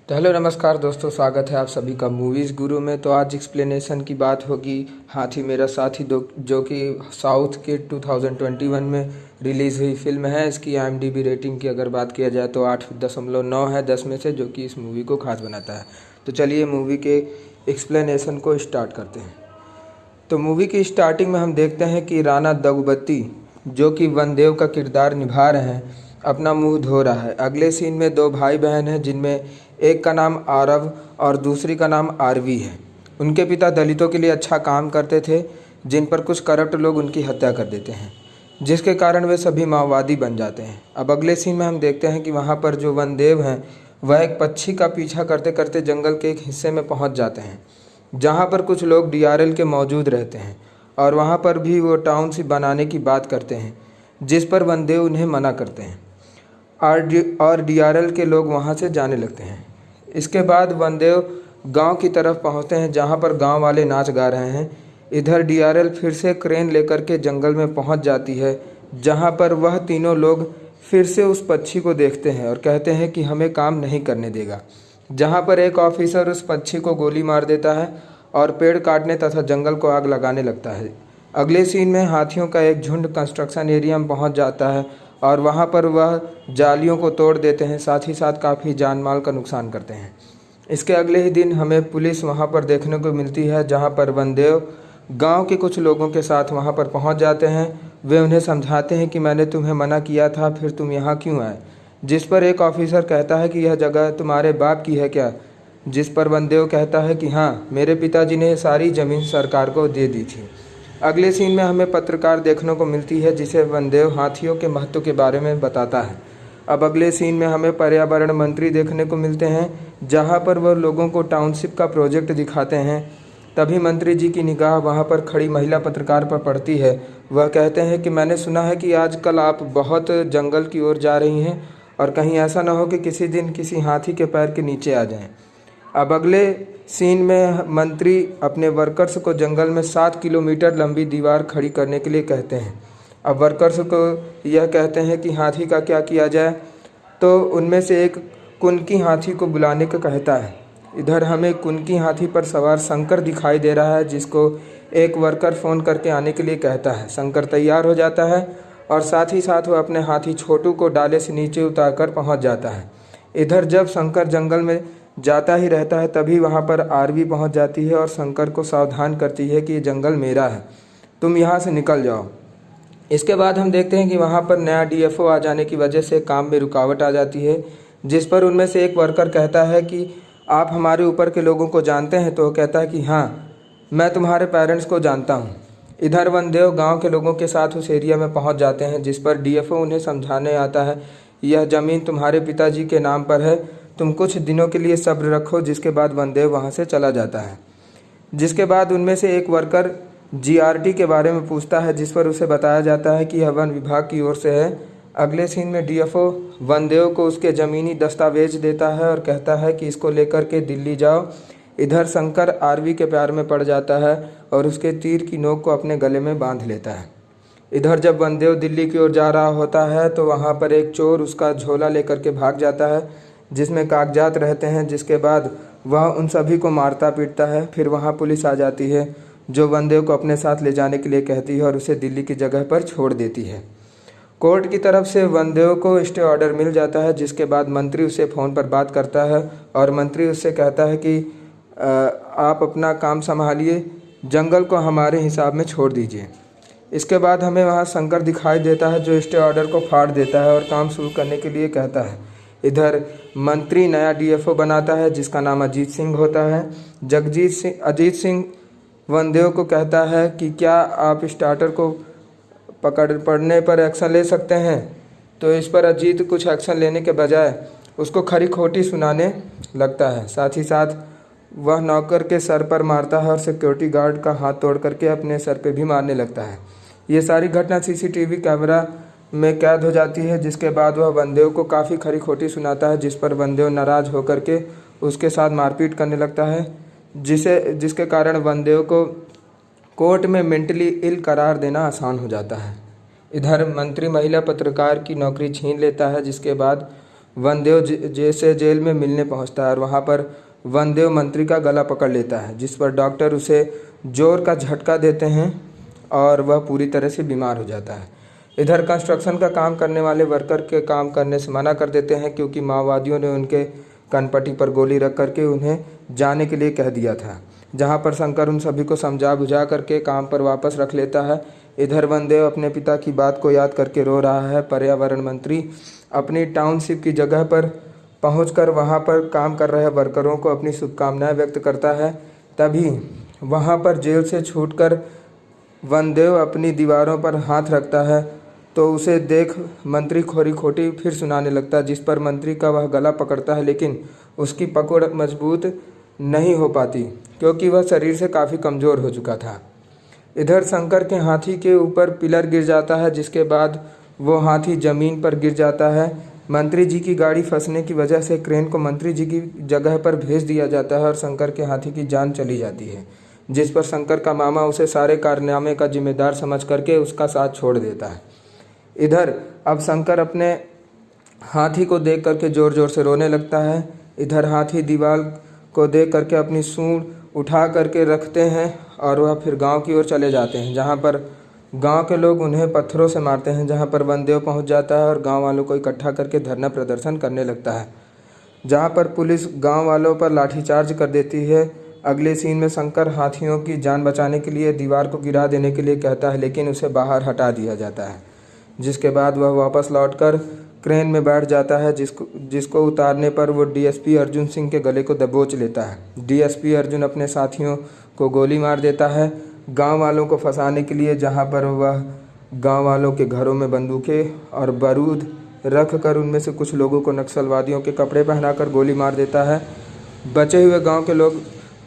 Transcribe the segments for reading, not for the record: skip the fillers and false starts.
तो हेलो नमस्कार दोस्तों, स्वागत है आप सभी का मूवीज़ गुरु में। तो आज एक्सप्लेनेशन की बात होगी हाथी मेरा साथी दो, जो कि साउथ के 2021 में रिलीज़ हुई फिल्म है। इसकी IMDb रेटिंग की अगर बात किया जाए तो 8.9 है 10 में से, जो कि इस मूवी को खास बनाता है। तो चलिए मूवी के एक्सप्लेनेशन को स्टार्ट करते हैं। तो मूवी की स्टार्टिंग में हम देखते हैं कि राणा दगुबती, जो कि वनदेव का किरदार निभा रहे हैं, अपना मुंह धो रहा है। अगले सीन में दो भाई बहन हैं, जिनमें एक का नाम आरव और दूसरी का नाम आरवी है। उनके पिता दलितों के लिए अच्छा काम करते थे, जिन पर कुछ करप्ट लोग उनकी हत्या कर देते हैं, जिसके कारण वे सभी माओवादी बन जाते हैं। अब अगले सीन में हम देखते हैं कि वहाँ पर जो वनदेव हैं, वह एक पक्षी का पीछा करते करते जंगल के एक हिस्से में पहुँच जाते हैं, जहाँ पर कुछ लोग DRL के मौजूद रहते हैं और वहाँ पर भी वो टाउनशिप बनाने की बात करते हैं, जिस पर वनदेव उन्हें मना करते हैं और DRL के लोग वहाँ से जाने लगते हैं। इसके बाद वनदेव गांव की तरफ पहुँचते हैं, जहाँ पर गांव वाले नाच गा रहे हैं। इधर DRL फिर से क्रेन लेकर के जंगल में पहुँच जाती है, जहाँ पर वह तीनों लोग फिर से उस पक्षी को देखते हैं और कहते हैं कि हमें काम नहीं करने देगा। जहाँ पर एक ऑफिसर उस पक्षी को गोली मार देता है और पेड़ काटने तथा जंगल को आग लगाने लगता है। अगले सीन में हाथियों का एक झुंड कंस्ट्रक्शन एरिया में पहुँच जाता है और वहाँ पर वह जालियों को तोड़ देते हैं, साथ ही साथ काफ़ी जान माल का नुकसान करते हैं। इसके अगले ही दिन हमें पुलिस वहाँ पर देखने को मिलती है, जहाँ पर वनदेव गांव के कुछ लोगों के साथ वहाँ पर पहुँच जाते हैं। वे उन्हें समझाते हैं कि मैंने तुम्हें मना किया था, फिर तुम यहाँ क्यों आए। जिस पर एक ऑफिसर कहता है कि यह जगह तुम्हारे बाप की है क्या। जिस पर वनदेव कहता है कि हाँ, मेरे पिताजी ने सारी ज़मीन सरकार को दे दी थी। अगले सीन में हमें पत्रकार देखने को मिलती है, जिसे वनदेव हाथियों के महत्व के बारे में बताता है। अब अगले सीन में हमें पर्यावरण मंत्री देखने को मिलते हैं, जहां पर वह लोगों को टाउनशिप का प्रोजेक्ट दिखाते हैं। तभी मंत्री जी की निगाह वहां पर खड़ी महिला पत्रकार पर पड़ती है। वह कहते हैं कि मैंने सुना है कि आजकल आप बहुत जंगल की ओर जा रही हैं और कहीं ऐसा ना हो कि किसी दिन किसी हाथी के पैर के नीचे आ जाएं। अब अगले सीन में मंत्री अपने वर्कर्स को जंगल में 7 किलोमीटर लंबी दीवार खड़ी करने के लिए कहते हैं। अब वर्कर्स को यह कहते हैं कि हाथी का क्या किया जाए, तो उनमें से एक कुनकी हाथी को बुलाने का कहता है। इधर हमें कुनकी हाथी पर सवार शंकर दिखाई दे रहा है, जिसको एक वर्कर फ़ोन करके आने के लिए कहता है। शंकर तैयार हो जाता है और साथ ही साथ वह अपने हाथी छोटू को डाले से नीचे उतार कर पहुँच जाता है। इधर जब शंकर जंगल में जाता ही रहता है, तभी वहाँ पर आरवी पहुँच जाती है और शंकर को सावधान करती है कि ये जंगल मेरा है, तुम यहाँ से निकल जाओ। इसके बाद हम देखते हैं कि वहाँ पर नया DFO आ जाने की वजह से काम में रुकावट आ जाती है, जिस पर उनमें से एक वर्कर कहता है कि आप हमारे ऊपर के लोगों को जानते हैं। तो वो कहता है कि हाँ, मैं तुम्हारे पेरेंट्स को जानता हूँ। इधर वनदेव गांव के लोगों के साथ उस एरिया में पहुँच जाते हैं, जिस पर DFO उन्हें समझाने आता है, यह ज़मीन तुम्हारे पिताजी के नाम पर है, तुम कुछ दिनों के लिए सब्र रखो। जिसके बाद वनदेव वहाँ से चला जाता है। जिसके बाद उनमें से एक वर्कर GRT के बारे में पूछता है, जिस पर उसे बताया जाता है कि यह वन विभाग की ओर से है। अगले सीन में DFO वनदेव को उसके ज़मीनी दस्तावेज देता है और कहता है कि इसको लेकर के दिल्ली जाओ। इधर शंकर आरवी के प्यार में पड़ जाता है और उसके तीर की नोक को अपने गले में बांध लेता है। इधर जब वनदेव दिल्ली की ओर जा रहा होता है, तो वहाँ पर एक चोर उसका झोला लेकर के भाग जाता है, जिसमें कागजात रहते हैं। जिसके बाद वह उन सभी को मारता पीटता है। फिर वहाँ पुलिस आ जाती है, जो वनदेव को अपने साथ ले जाने के लिए कहती है और उसे दिल्ली की जगह पर छोड़ देती है। कोर्ट की तरफ से वनदेव को स्टे ऑर्डर मिल जाता है। जिसके बाद मंत्री उससे फ़ोन पर बात करता है और मंत्री उससे कहता है कि आप अपना काम संभालिए, जंगल को हमारे हिसाब में छोड़ दीजिए। इसके बाद हमें वहाँ शंकर दिखाई देता है, जो स्टे ऑर्डर को फाड़ देता है और काम शुरू करने के लिए कहता है। इधर मंत्री नया DFO बनाता है, जिसका नाम अजीत सिंह होता है। अजीत सिंह वनदेव को कहता है कि क्या आप स्टार्टर को पकड़ने पर एक्शन ले सकते हैं। तो इस पर अजीत कुछ एक्शन लेने के बजाय उसको खरी खोटी सुनाने लगता है। साथ ही साथ वह नौकर के सर पर मारता है और सिक्योरिटी गार्ड का हाथ तोड़ करके अपने सर पे भी मारने लगता है। ये सारी घटना CCTV कैमरा में कैद हो जाती है। जिसके बाद वह वनदेव को काफ़ी खरी खोटी सुनाता है, जिस पर वनदेव नाराज़ होकर के उसके साथ मारपीट करने लगता है, जिसके कारण वनदेव को कोर्ट में मेंटली इल करार देना आसान हो जाता है। इधर मंत्री महिला पत्रकार की नौकरी छीन लेता है, जिसके बाद वनदेव जैसे जेल में मिलने पहुंचता है और वहां पर वनदेव मंत्री का गला पकड़ लेता है, जिस पर डॉक्टर उसे जोर का झटका देते हैं और वह पूरी तरह से बीमार हो जाता है। इधर कंस्ट्रक्शन का काम करने वाले वर्कर के काम करने से मना कर देते हैं, क्योंकि माओवादियों ने उनके कनपट्टी पर गोली रख करके उन्हें जाने के लिए कह दिया था, जहां पर शंकर उन सभी को समझा बुझा करके काम पर वापस रख लेता है। इधर वनदेव अपने पिता की बात को याद करके रो रहा है। पर्यावरण मंत्री अपनी टाउनशिप की जगह पर पहुंचकर वहां पर काम कर रहे वर्करों को अपनी शुभकामनाएं व्यक्त करता है। तभी वहां पर जेल से छूटकर वनदेव अपनी दीवारों पर हाथ रखता है, तो उसे देख मंत्री खोरी खोटी फिर सुनाने लगता है, जिस पर मंत्री का वह गला पकड़ता है, लेकिन उसकी पकड़ मजबूत नहीं हो पाती, क्योंकि वह शरीर से काफ़ी कमज़ोर हो चुका था। इधर शंकर के हाथी के ऊपर पिलर गिर जाता है, जिसके बाद वो हाथी ज़मीन पर गिर जाता है। मंत्री जी की गाड़ी फंसने की वजह से क्रेन को मंत्री जी की जगह पर भेज दिया जाता है और शंकर के हाथी की जान चली जाती है, जिस पर शंकर का मामा उसे सारे कारनामे का जिम्मेदार समझ करके उसका साथ छोड़ देता है। इधर अब शंकर अपने हाथी को देख करके ज़ोर ज़ोर से रोने लगता है। इधर हाथी दीवार को देख करके अपनी सूंड उठा करके रखते हैं और वह फिर गांव की ओर चले जाते हैं, जहां पर गांव के लोग उन्हें पत्थरों से मारते हैं, जहां पर वनदेव पहुंच जाता है और गांव वालों को इकट्ठा करके धरना प्रदर्शन करने लगता है, जहां पर पुलिस गांव वालों पर लाठीचार्ज कर देती है। अगले सीन में शंकर हाथियों की जान बचाने के लिए दीवार को गिरा देने के लिए कहता है, लेकिन उसे बाहर हटा दिया जाता है, जिसके बाद वह वापस लौटकर क्रेन में बैठ जाता है, जिसको उतारने पर वो डीएसपी अर्जुन सिंह के गले को दबोच लेता है। डीएसपी अर्जुन अपने साथियों को गोली मार देता है गांव वालों को फंसाने के लिए, जहां पर वह गांव वालों के घरों में बंदूकें और बारूद रख कर उनमें से कुछ लोगों को नक्सलवादियों के कपड़े पहनाकर गोली मार देता है। बचे हुए गांव के लोग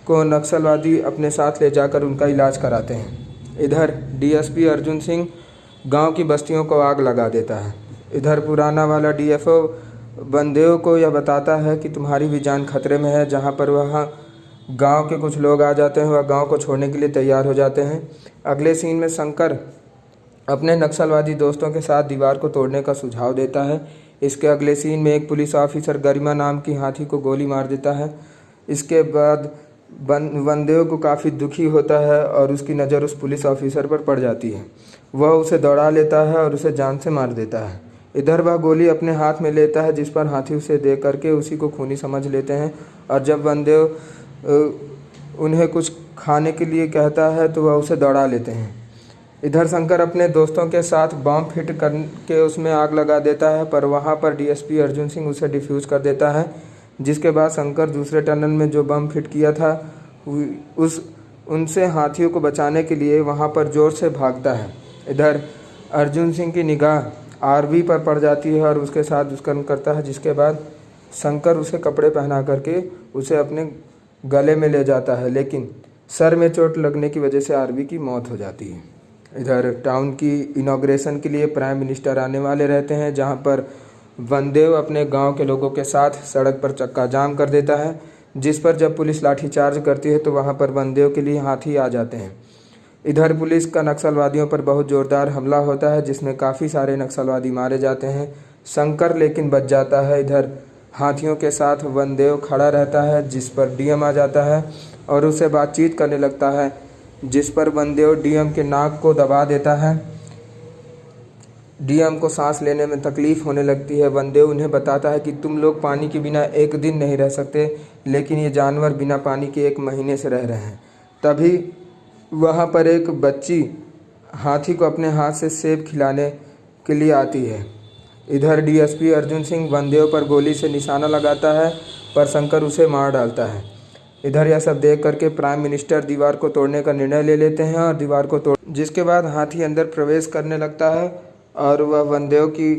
को नक्सलवादी अपने साथ ले जाकर उनका इलाज कराते हैं। इधर डीएसपी अर्जुन सिंह गांव की बस्तियों को आग लगा देता है। इधर पुराना वाला डीएफओ वनदेव को यह बताता है कि तुम्हारी भी जान खतरे में है, जहां पर वह गांव के कुछ लोग आ जाते हैं। वह गांव को छोड़ने के लिए तैयार हो जाते हैं। अगले सीन में शंकर अपने नक्सलवादी दोस्तों के साथ दीवार को तोड़ने का सुझाव देता है। इसके अगले सीन में एक पुलिस ऑफिसर गरिमा नाम की हाथी को गोली मार देता है। इसके बाद वनदेव को काफ़ी दुखी होता है और उसकी नज़र उस पुलिस ऑफिसर पर पड़ जाती है। वह उसे दौड़ा लेता है और उसे जान से मार देता है। इधर वह गोली अपने हाथ में लेता है, जिस पर हाथी उसे देख करके उसी को खूनी समझ लेते हैं, और जब वनदेव उन्हें कुछ खाने के लिए कहता है तो वह उसे दौड़ा लेते हैं। इधर शंकर अपने दोस्तों के साथ बम फिट करके उसमें आग लगा देता है, पर वहाँ पर डीएसपी अर्जुन सिंह उसे डिफ्यूज़ कर देता है, जिसके बाद शंकर दूसरे टनल में जो बम फिट किया था उनसे हाथियों को बचाने के लिए वहाँ पर ज़ोर से भागता है। इधर अर्जुन सिंह की निगाह आरवी पर पड़ जाती है और उसके साथ दुष्कर्म करता है, जिसके बाद शंकर उसे कपड़े पहना करके उसे अपने गले में ले जाता है, लेकिन सर में चोट लगने की वजह से आरवी की मौत हो जाती है। इधर टाउन की इनॉग्रेशन के लिए प्राइम मिनिस्टर आने वाले रहते हैं, जहां पर वनदेव अपने गांव के लोगों के साथ सड़क पर चक्का जाम कर देता है, जिस पर जब पुलिस लाठीचार्ज करती है तो वहां पर वनदेव के लिए हाथी आ जाते हैं। इधर पुलिस का नक्सलवादियों पर बहुत ज़ोरदार हमला होता है, जिसमें काफ़ी सारे नक्सलवादी मारे जाते हैं। शंकर लेकिन बच जाता है। इधर हाथियों के साथ वनदेव खड़ा रहता है, जिस पर डीएम आ जाता है और उससे बातचीत करने लगता है, जिस पर वनदेव डीएम के नाक को दबा देता है। डीएम को सांस लेने में तकलीफ़ होने लगती है। वनदेव उन्हें बताता है कि तुम लोग पानी के बिना एक दिन नहीं रह सकते, लेकिन ये जानवर बिना पानी के 1 महीने से रह रहे हैं। तभी वहाँ पर एक बच्ची हाथी को अपने हाथ से सेब खिलाने के लिए आती है। इधर डीएसपी अर्जुन सिंह वनदेव पर गोली से निशाना लगाता है, पर शंकर उसे मार डालता है। इधर यह सब देख करके प्राइम मिनिस्टर दीवार को तोड़ने का निर्णय ले लेते हैं और दीवार को तोड़ जिसके बाद हाथी अंदर प्रवेश करने लगता है और वह वनदेव की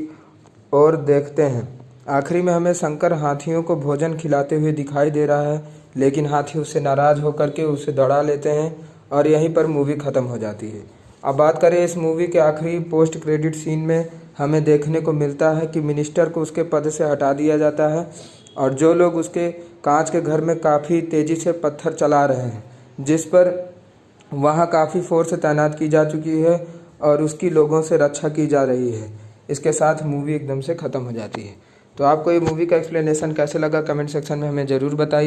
ओर देखते हैं। आखिरी में हमें शंकर हाथियों को भोजन खिलाते हुए दिखाई दे रहा है, लेकिन हाथी उससे नाराज़ होकर के उसे दौड़ा लेते हैं और यहीं पर मूवी ख़त्म हो जाती है। अब बात करें इस मूवी के आखिरी पोस्ट क्रेडिट सीन में, हमें देखने को मिलता है कि मिनिस्टर को उसके पद से हटा दिया जाता है और जो लोग उसके कांच के घर में काफ़ी तेज़ी से पत्थर चला रहे हैं, जिस पर वहाँ काफ़ी फोर्स तैनात की जा चुकी है और उसकी लोगों से रक्षा की जा रही है। इसके साथ मूवी एकदम से ख़त्म हो जाती है। तो आपको ये मूवी का एक्सप्लेनेशन कैसे लगा कमेंट सेक्शन में हमें ज़रूर बताइए।